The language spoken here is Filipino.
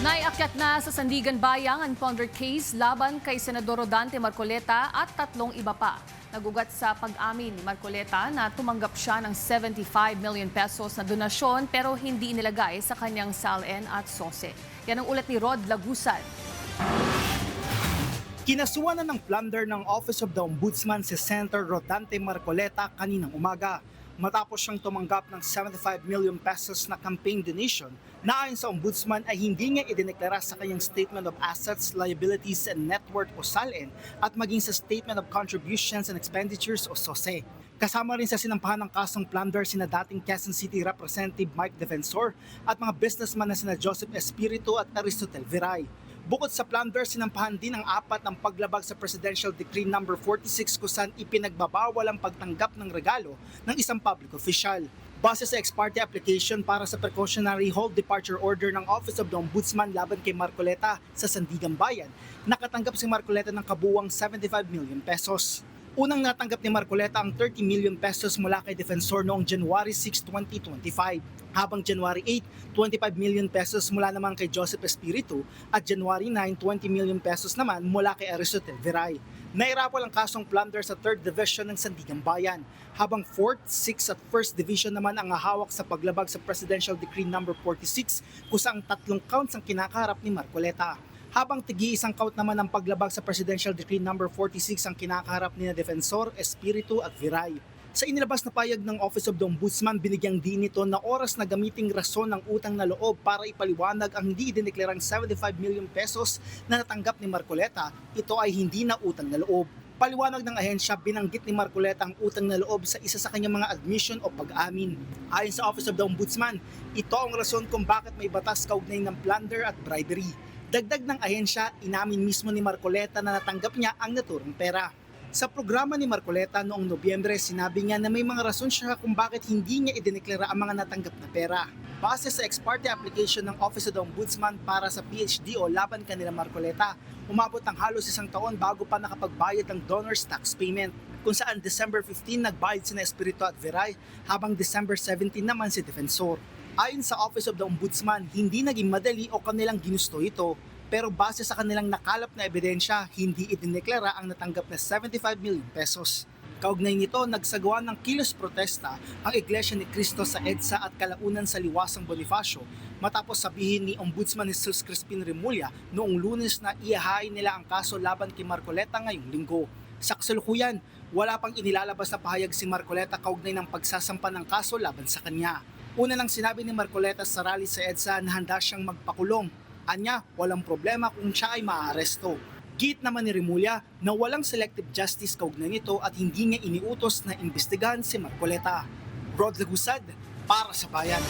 Naiakyat na sa Sandigan Bayang ang plunder case laban kay Senador Rodante Marcoleta at tatlong iba pa. Nagugat sa pag-amin ni Marcoleta na tumanggap siya ng 75 million pesos na donasyon pero hindi inilagay sa kanyang SALN at SOSE. Yan ang ulat ni Rod Lagusad. Kinasuhan na ng plunder ng Office of the Ombudsman si Senator Rodante Marcoleta kaninang umaga matapos siyang tumanggap ng 75 million pesos na campaign donation na ayon sa Ombudsman ay hindi niya idineklara sa kanyang Statement of Assets, Liabilities and Net Worth o SALN at maging sa Statement of Contributions and Expenditures o SOSE. Kasama rin sa sinampahan ng kasong plunder sina dating Quezon City Representative Mike Defensor at mga businessman na sina Joseph Espiritu at Aristotel Viray. Bukod sa plunder, sinampahan din ang apat ng paglabag sa Presidential Decree No. 46 kung saan ipinagbabawal ang pagtanggap ng regalo ng isang public official. Base sa ex parte application para sa precautionary hold departure order ng Office of the Ombudsman laban kay Marcoleta sa Sandigan Bayan, nakatanggap si Marcoleta ng kabuuang 75 million pesos. Unang natanggap ni Marcoleta ang 30 million pesos mula kay Defensor noong January 6, 2025, habang January 8, 25 million pesos mula naman kay Joseph Espiritu at January 9, 20 million pesos naman mula kay Aristotel Viray. Nairapol ang kasong plunder sa 3rd Division ng Sandigan Bayan, habang 4th, 6th at 1st Division naman ang hahawak sa paglabag sa Presidential Decree No. 46 kung saan 3 counts ang kinakaharap ni Marcoleta. Habang tigi-isang count naman ang paglabag sa Presidential Decree No. 46 ang kinakaharap ni na Defensor, Espiritu at Viray. Sa inilabas na payag ng Office of the Ombudsman, binigyang din nito na oras na gamiting rason ng utang na loob para ipaliwanag ang hindi idineklarang 75 million pesos na natanggap ni Marcoleta. Ito ay hindi na utang na loob. Paliwanag ng ahensya, binanggit ni Marcoleta ang utang na loob sa isa sa kanyang mga admission o pag-amin. Ayon sa Office of the Ombudsman, ito ang rason kung bakit may batas kaugnay ng plunder at bribery. Dagdag ng ahensya, inamin mismo ni Marcoleta na natanggap niya ang naturang pera. Sa programa ni Marcoleta noong Nobyembre, sinabi niya na may mga rason siya kung bakit hindi niya idineklara ang mga natanggap na pera. Base sa ex parte application ng Office of the Ombudsman para sa PhD o laban kanila Marcoleta, umabot ang halos isang taon bago pa nakapagbayad ng donor's tax payment, kung saan December 15 nagbayad sina Espiritu at Viray, habang December 17 naman si Defensor. Ayon sa Office of the Ombudsman, hindi naging madali o kanilang ginusto ito, pero base sa kanilang nakalap na ebidensya, hindi idineklara ang natanggap na 75 million pesos. Kaugnay nito, nagsagawa ng kilos protesta ang Iglesia ni Cristo sa EDSA at Kalaunan sa Liwasang Bonifacio matapos sabihin ni Ombudsman Jesus Crispin Remulla noong Lunes na ihahain nila ang kaso laban kay Marcoleta ngayong linggo. Sa kasalukuyan, wala pang inilalabas na pahayag si Marcoleta kaugnay ng pagsasampa ng kaso laban sa kanya. Una nang sinabi ni Marcoleta sa rally sa EDSA na handa siyang magpakulong. Anya, walang problema kung siya ay maaaresto. Git naman ni Remulla na walang selective justice kaugnay nito at hindi niya iniutos na imbestigahan si Marcoleta. Rod Lagusad, para sa Bayan.